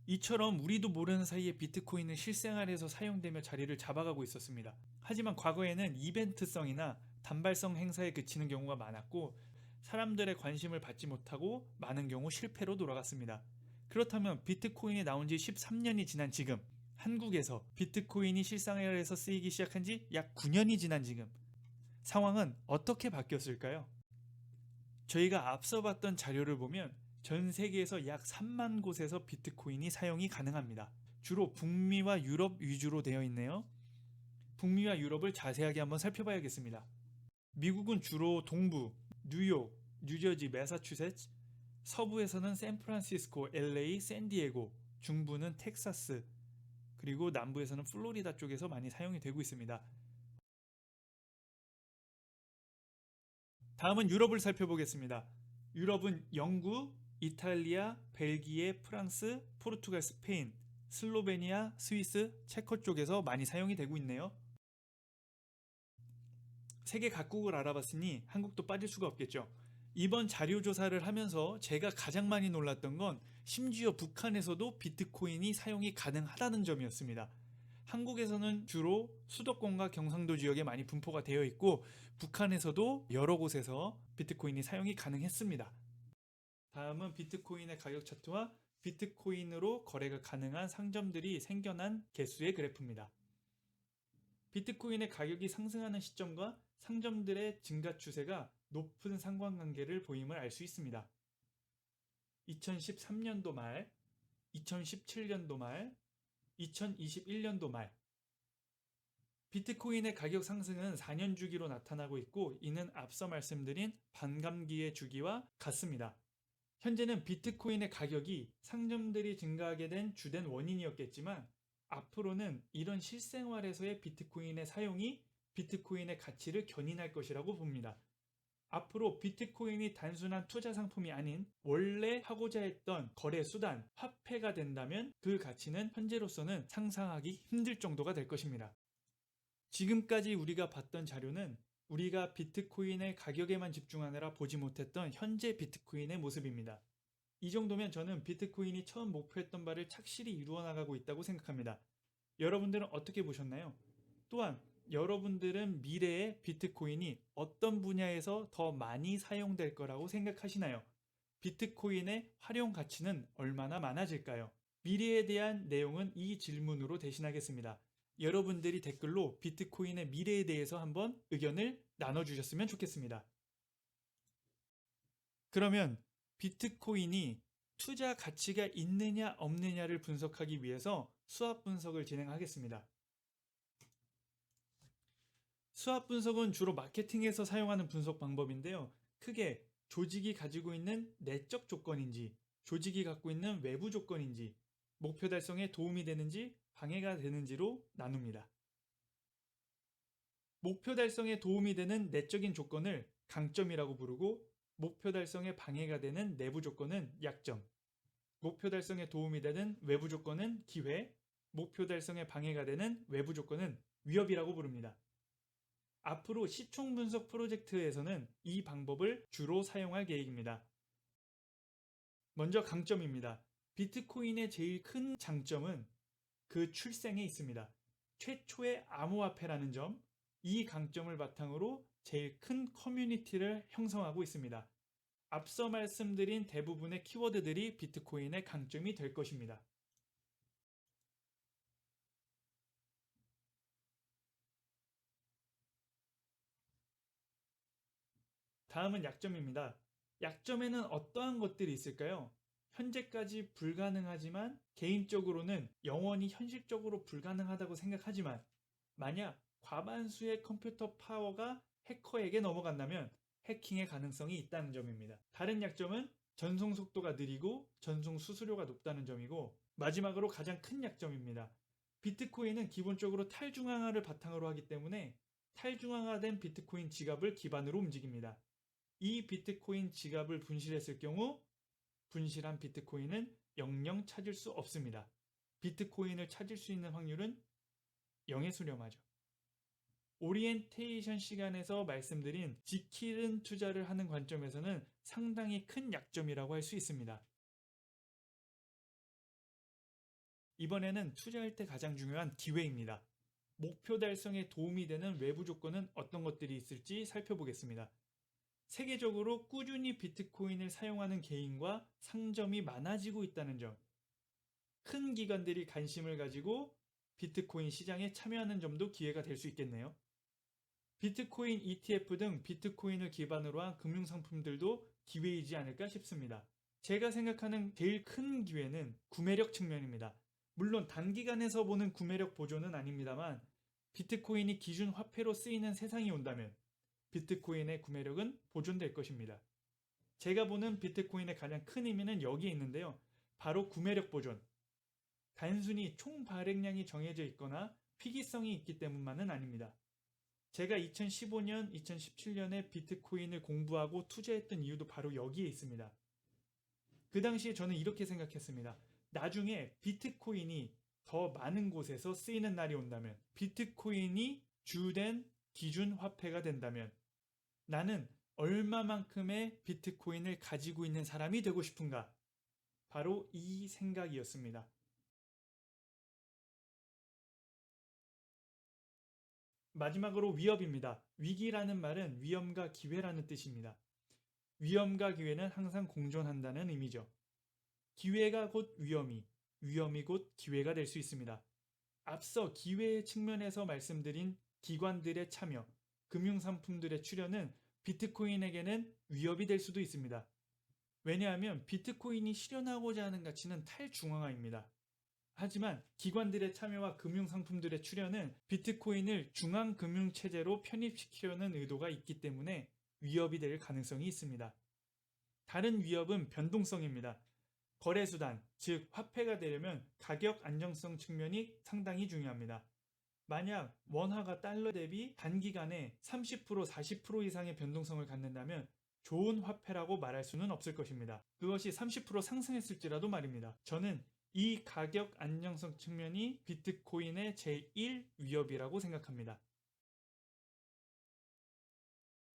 이처럼 우리도 모르는 사이에 비트코인은 실생활에서 사용되며 자리를 잡아가고 있었습니다. 하지만 과거에는 이벤트성이나 단발성 행사에 그치는 경우가 많았고 사람들의 관심을 받지 못하고 많은 경우 실패로 돌아갔습니다. 그렇다면 비트코인이 나온 지 13년이 지난 지금, 한국에서 비트코인이 실생활에서 쓰이기 시작한 지 약 9년이 지난 지금, 상황은 어떻게 바뀌었을까요? 저희가 앞서 봤던 자료를 보면 전 세계에서 약 3만 곳에서 비트코인이 사용이 가능합니다. 주로 북미와 유럽 위주로 되어 있네요. 북미와 유럽을 자세하게 한번 살펴봐야겠습니다. 미국은 주로 동부, 뉴욕, 뉴저지, 매사추세츠, 서부에서는 샌프란시스코, LA, 샌디에고, 중부는 텍사스, 그리고 남부에서는 플로리다 쪽에서 많이 사용이 되고 있습니다. 다음은 유럽을 살펴보겠습니다. 유럽은 영국, 이탈리아, 벨기에, 프랑스, 포르투갈, 스페인, 슬로베니아, 스위스, 체코 쪽에서 많이 사용이 되고 있네요. 세계 각국을 알아봤으니 한국도 빠질 수가 없겠죠. 이번 자료 조사를 하면서 제가 가장 많이 놀랐던 건 심지어 북한에서도 비트코인이 사용이 가능하다는 점이었습니다. 한국에서는 주로 수도권과 경상도 지역에 많이 분포가 되어 있고 북한에서도 여러 곳에서 비트코인이 사용이 가능했습니다. 다음은 비트코인의 가격 차트와 비트코인으로 거래가 가능한 상점들이 생겨난 개수의 그래프입니다. 비트코인의 가격이 상승하는 시점과 상점들의 증가 추세가 높은 상관관계를 보임을 알 수 있습니다. 2013년도 말, 2017년도 말, 2021년도 말. 비트코인의 가격 상승은 4년 주기로 나타나고 있고 이는 앞서 말씀드린 반감기의 주기와 같습니다. 현재는 비트코인의 가격이 상점들이 증가하게 된 주된 원인이었겠지만 앞으로는 이런 실생활에서의 비트코인의 사용이 비트코인의 가치를 견인할 것이라고 봅니다. 앞으로 비트코인이 단순한 투자 상품이 아닌 원래 하고자 했던 거래 수단, 화폐가 된다면 그 가치는 현재로서는 상상하기 힘들 정도가 될 것입니다. 지금까지 우리가 봤던 자료는 우리가 비트코인의 가격에만 집중하느라 보지 못했던 현재 비트코인의 모습입니다. 이 정도면 저는 비트코인이 처음 목표했던 바를 착실히 이루어 나가고 있다고 생각합니다. 여러분들은 어떻게 보셨나요? 또한 여러분들은 미래에 비트코인이 어떤 분야에서 더 많이 사용될 거라고 생각하시나요? 비트코인의 활용 가치는 얼마나 많아질까요? 미래에 대한 내용은 이 질문으로 대신하겠습니다. 여러분들이 댓글로 비트코인의 미래에 대해서 한번 의견을 나눠주셨으면 좋겠습니다. 그러면 비트코인이 투자 가치가 있느냐 없느냐를 분석하기 위해서 수합 분석을 진행하겠습니다. 수합 분석은 주로 마케팅에서 사용하는 분석 방법인데요. 크게 조직이 가지고 있는 내적 조건인지, 조직이 갖고 있는 외부 조건인지, 목표 달성에 도움이 되는지 방해가 되는지로 나눕니다. 목표 달성에 도움이 되는 내적인 조건을 강점이라고 부르고 목표 달성에 방해가 되는 내부 조건은 약점, 목표 달성에 도움이 되는 외부 조건은 기회, 목표 달성에 방해가 되는 외부 조건은 위협이라고 부릅니다. 앞으로 시총 분석 프로젝트에서는 이 방법을 주로 사용할 계획입니다. 먼저 강점입니다. 비트코인의 제일 큰 장점은 그 출생에 있습니다. 최초의 암호화폐라는 점, 이 강점을 바탕으로 제일 큰 커뮤니티를 형성하고 있습니다. 앞서 말씀드린 대부분의 키워드들이 비트코인의 강점이 될 것입니다. 다음은 약점입니다. 약점에는 어떠한 것들이 있을까요? 현재까지 불가능하지만 개인적으로는 영원히 현실적으로 불가능하다고 생각하지만 만약 과반수의 컴퓨터 파워가 해커에게 넘어간다면 해킹의 가능성이 있다는 점입니다. 다른 약점은 전송 속도가 느리고 전송 수수료가 높다는 점이고 마지막으로 가장 큰 약점입니다. 비트코인은 기본적으로 탈중앙화를 바탕으로 하기 때문에 탈중앙화된 비트코인 지갑을 기반으로 움직입니다. 이 비트코인 지갑을 분실했을 경우 분실한 비트코인은 영영 찾을 수 없습니다. 비트코인을 찾을 수 있는 확률은 0에 수렴하죠. 오리엔테이션 시간에서 말씀드린 지키는 투자를 하는 관점에서는 상당히 큰 약점이라고 할 수 있습니다. 이번에는 투자할 때 가장 중요한 기회입니다. 목표 달성에 도움이 되는 외부 조건은 어떤 것들이 있을지 살펴보겠습니다. 세계적으로 꾸준히 비트코인을 사용하는 개인과 상점이 많아지고 있다는 점, 큰 기관들이 관심을 가지고 비트코인 시장에 참여하는 점도 기회가 될 수 있겠네요. 비트코인 ETF 등 비트코인을 기반으로 한 금융상품들도 기회이지 않을까 싶습니다. 제가 생각하는 제일 큰 기회는 구매력 측면입니다. 물론 단기간에서 보는 구매력 보존은 아닙니다만 비트코인이 기준 화폐로 쓰이는 세상이 온다면 비트코인의 구매력은 보존될 것입니다. 제가 보는 비트코인의 가장 큰 의미는 여기에 있는데요. 바로 구매력 보존. 단순히 총 발행량이 정해져 있거나 희귀성이 있기 때문만은 아닙니다. 제가 2015년, 2017년에 비트코인을 공부하고 투자했던 이유도 바로 여기에 있습니다. 그 당시에 저는 이렇게 생각했습니다. 나중에 비트코인이 더 많은 곳에서 쓰이는 날이 온다면, 비트코인이 주된 기준 화폐가 된다면 나는 얼마만큼의 비트코인을 가지고 있는 사람이 되고 싶은가? 바로 이 생각이었습니다. 마지막으로 위협입니다. 위기라는 말은 위험과 기회라는 뜻입니다. 위험과 기회는 항상 공존한다는 의미죠. 기회가 곧 위험이, 위험이 곧 기회가 될 수 있습니다. 앞서 기회의 측면에서 말씀드린 기관들의 참여, 금융상품들의 출현은 비트코인에게는 위협이 될 수도 있습니다. 왜냐하면 비트코인이 실현하고자 하는 가치는 탈중앙화입니다. 하지만 기관들의 참여와 금융상품들의 출현은 비트코인을 중앙금융체제로 편입시키려는 의도가 있기 때문에 위협이 될 가능성이 있습니다. 다른 위협은 변동성입니다. 거래수단, 즉 화폐가 되려면 가격 안정성 측면이 상당히 중요합니다. 만약 원화가 달러 대비 단기간에 30%, 40% 이상의 변동성을 갖는다면 좋은 화폐라고 말할 수는 없을 것입니다. 그것이 30% 상승했을지라도 말입니다. 저는 이 가격 안정성 측면이 비트코인의 제1 위협이라고 생각합니다.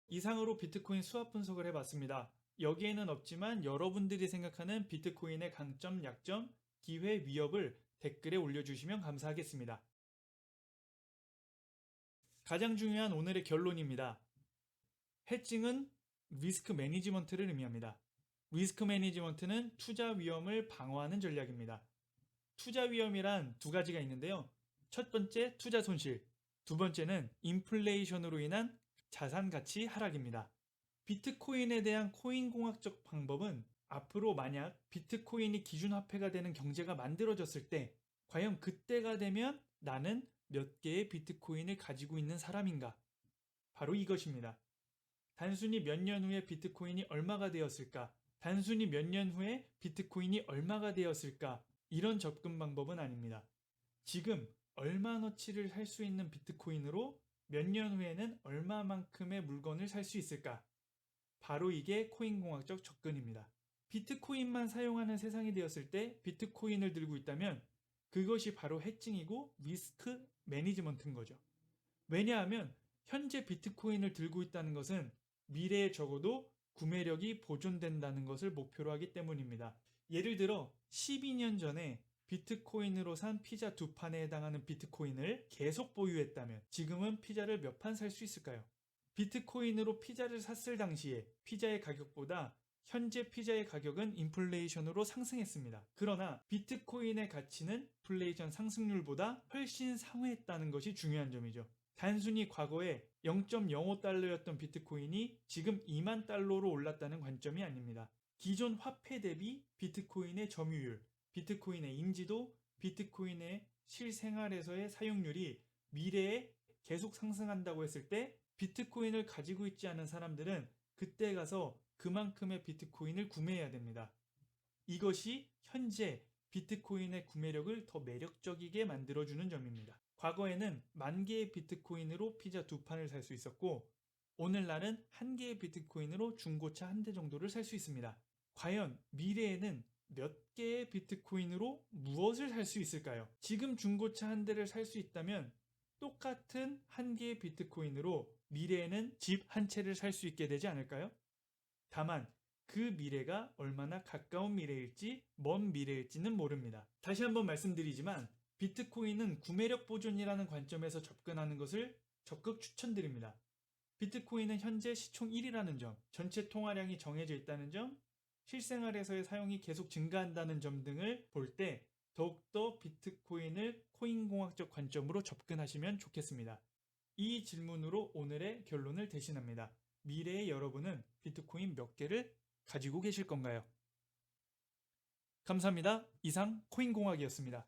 이상으로 비트코인 수합 분석을 해봤습니다. 여기에는 없지만 여러분들이 생각하는 비트코인의 강점, 약점, 기회, 위협을 댓글에 올려주시면 감사하겠습니다. 가장 중요한 오늘의 결론입니다. 해칭은 리스크 매니지먼트를 의미합니다. 리스크 매니지먼트는 투자 위험을 방어하는 전략입니다. 투자 위험이란 두 가지가 있는데요. 첫 번째 투자 손실, 두 번째는 인플레이션으로 인한 자산 가치 하락입니다. 비트코인에 대한 코인공학적 방법은 앞으로 만약 비트코인이 기준 화폐가 되는 경제가 만들어졌을 때 과연 그때가 되면 나는 몇 개의 비트코인을 가지고 있는 사람인가? 바로 이것입니다. 단순히 몇 년 후에 비트코인이 얼마가 되었을까? 단순히 몇 년 후에 비트코인이 얼마가 되었을까? 이런 접근 방법은 아닙니다. 지금 얼마너치를 살 수 있는 비트코인으로 몇 년 후에는 얼마만큼의 물건을 살 수 있을까? 바로 이게 코인공학적 접근입니다. 비트코인만 사용하는 세상이 되었을 때 비트코인을 들고 있다면 그것이 바로 해칭이고 리스크 매니지먼트인 거죠. 왜냐하면 현재 비트코인을 들고 있다는 것은 미래에 적어도 구매력이 보존된다는 것을 목표로 하기 때문입니다. 예를 들어 12년 전에 비트코인으로 산 피자 2판에 해당하는 비트코인을 계속 보유했다면 지금은 피자를 몇 판 살 수 있을까요? 비트코인으로 피자를 샀을 당시에 피자의 가격보다 현재 피자의 가격은 인플레이션으로 상승했습니다. 그러나 비트코인의 가치는 인플레이션 상승률보다 훨씬 상회했다는 것이 중요한 점이죠. 단순히 과거에 0.05달러였던 비트코인이 지금 2만 달러로 올랐다는 관점이 아닙니다. 기존 화폐 대비 비트코인의 점유율, 비트코인의 인지도, 비트코인의 실생활에서의 사용률이 미래에 계속 상승한다고 했을 때 비트코인을 가지고 있지 않은 사람들은 그때 가서 그만큼의 비트코인을 구매해야 됩니다. 이것이 현재 비트코인의 구매력을 더 매력적이게 만들어주는 점입니다. 과거에는 10,000개의 비트코인으로 피자 2판을 살 수 있었고 오늘날은 1개의 비트코인으로 중고차 1대 정도를 살 수 있습니다. 과연 미래에는 몇 개의 비트코인으로 무엇을 살 수 있을까요? 지금 중고차 1대를 살 수 있다면 똑같은 1개의 비트코인으로 미래에는 집 1채를 살 수 있게 되지 않을까요? 다만 그 미래가 얼마나 가까운 미래일지 먼 미래일지는 모릅니다. 다시 한번 말씀드리지만 비트코인은 구매력 보존이라는 관점에서 접근하는 것을 적극 추천드립니다. 비트코인은 현재 시총 1이라는 점, 전체 통화량이 정해져 있다는 점, 실생활에서의 사용이 계속 증가한다는 점 등을 볼 때 더욱더 비트코인을 코인공학적 관점으로 접근하시면 좋겠습니다. 이 질문으로 오늘의 결론을 대신합니다. 미래의 여러분은 비트코인 몇 개를 가지고 계실 건가요? 감사합니다. 이상 코인공학이었습니다.